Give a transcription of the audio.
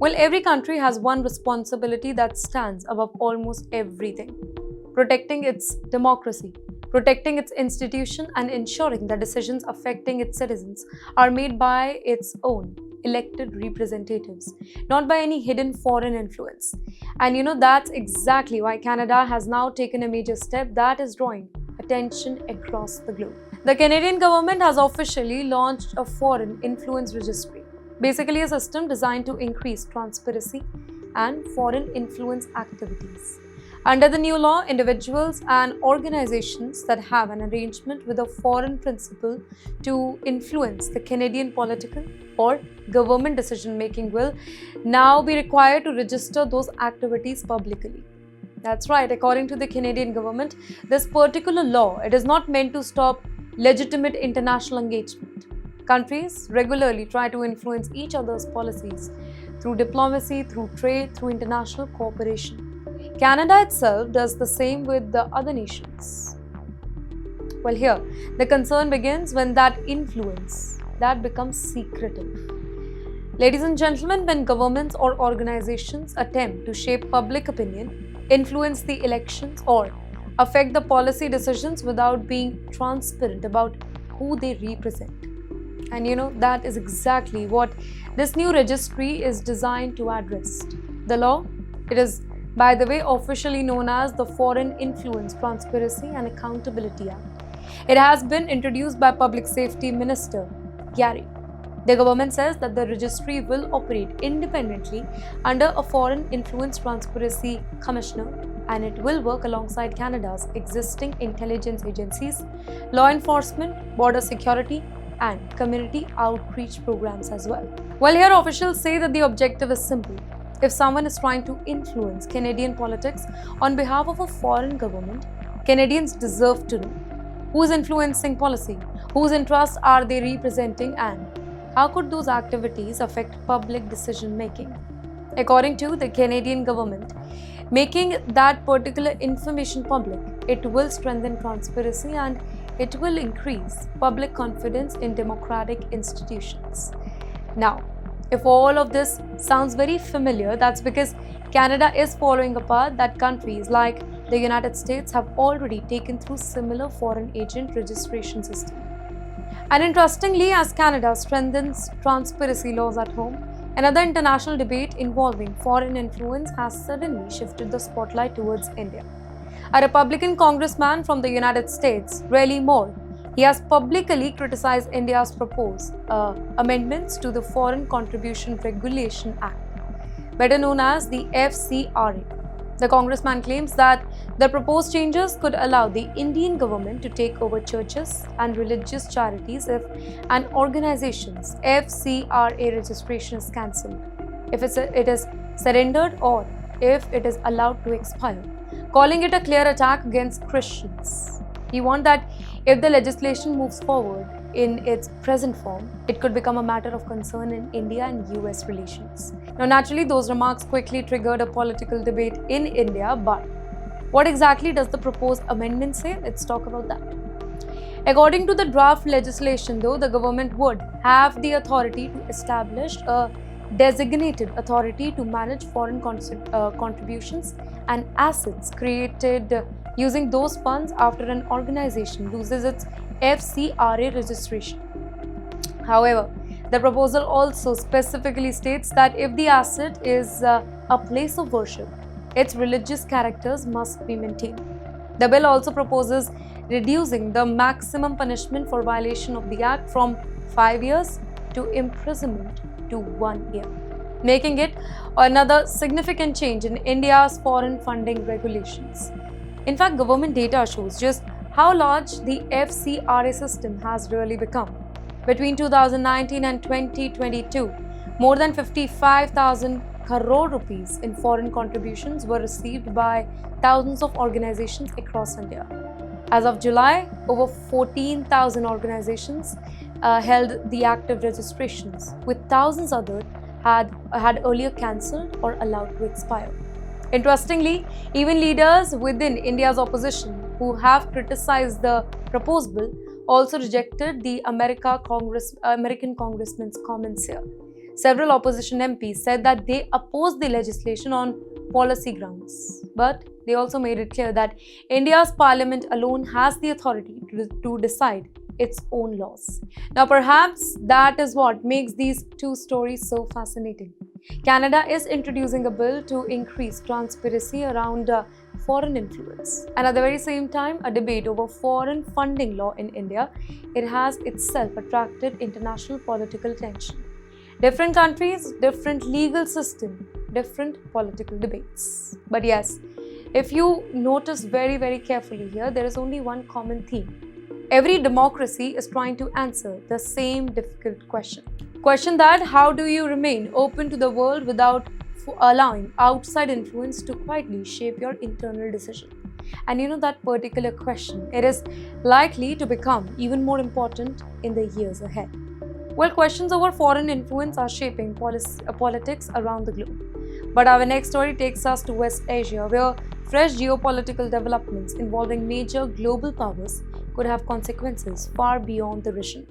Well, every country has one responsibility that stands above almost everything: protecting its democracy, protecting its institution, and ensuring that decisions affecting its citizens are made by its own elected representatives, not by any hidden foreign influence. And that's exactly why Canada has now taken a major step that is drawing attention across the globe. The Canadian government has officially launched a foreign influence registry, basically a system designed to increase transparency and foreign influence activities. Under the new law, individuals and organizations that have an arrangement with a foreign principal to influence the Canadian political or government decision making will now be required to register those activities publicly. That's right, according to the Canadian government, this particular law, it is not meant to stop legitimate international engagement. Countries regularly try to influence each other's policies through diplomacy, through trade, through international cooperation. Canada itself does the same with the other nations. Well, here, the concern begins when that influence that becomes secretive. Ladies and gentlemen, when governments or organizations attempt to shape public opinion, influence the elections, or affect the policy decisions without being transparent about who they represent. And that is exactly what this new registry is designed to address. The law, it is, by the way, officially known as the Foreign Influence Transparency and Accountability Act. It has been introduced by Public Safety Minister Gary. The government says that the registry will operate independently under a Foreign Influence Transparency Commissioner, and it will work alongside Canada's existing intelligence agencies, law enforcement, border security, and community outreach programs as well. Well, here officials say that the objective is simple. If someone is trying to influence Canadian politics on behalf of a foreign government, Canadians deserve to know who is influencing policy, whose interests are they representing, and how could those activities affect public decision making. According to the Canadian government, making that particular information public, it will strengthen transparency and it will increase public confidence in democratic institutions. Now, if all of this sounds very familiar, that's because Canada is following a path that countries like the United States have already taken through similar foreign agent registration system. And interestingly, as Canada strengthens transparency laws at home, another international debate involving foreign influence has suddenly shifted the spotlight towards India. A Republican congressman from the United States, Riley Moore, he has publicly criticized India's proposed amendments to the Foreign Contribution Regulation Act, better known as the FCRA. The congressman claims that the proposed changes could allow the Indian government to take over churches and religious charities if an organization's FCRA registration is cancelled, if it is surrendered, or if it is allowed to expire, calling it a clear attack against Christians. He warned that if the legislation moves forward in its present form, it could become a matter of concern in India and US relations. Now, naturally, those remarks quickly triggered a political debate in India, but what exactly does the proposed amendment say? Let's talk about that. According to the draft legislation, though, the government would have the authority to establish a designated authority to manage foreign contributions and assets created using those funds after an organization loses its FCRA registration. However, the proposal also specifically states that if the asset is a place of worship, its religious characters must be maintained. The bill also proposes reducing the maximum punishment for violation of the Act from 5 years to imprisonment to 1 year, making it another significant change in India's foreign funding regulations. In fact, government data shows just how large the FCRA system has really become. Between 2019 and 2022, more than 55,000 crore rupees in foreign contributions were received by thousands of organizations across India. As of July, over 14,000 organizations held the active registrations, with thousands others had earlier cancelled or allowed to expire. Interestingly, even leaders within India's opposition who have criticized the proposed bill also rejected the American congressman's comments here, Several opposition MPs said that they opposed the legislation on policy grounds. But they also made it clear that India's parliament alone has the authority to decide its own laws. Now, perhaps that is what makes these two stories so fascinating. Canada is introducing a bill to increase transparency around foreign influence. And at the very same time, a debate over foreign funding law in India, it has itself attracted international political tension. Different countries, different legal system, different political debates. But yes, if you notice very carefully here, there is only one common theme. Every democracy is trying to answer the same difficult question. Question that how do you remain open to the world without allowing outside influence to quietly shape your internal decision? And that particular question, it is likely to become even more important in the years ahead. Well, questions over foreign influence are shaping politics around the globe. But our next story takes us to West Asia, where fresh geopolitical developments involving major global powers could have consequences far beyond the region.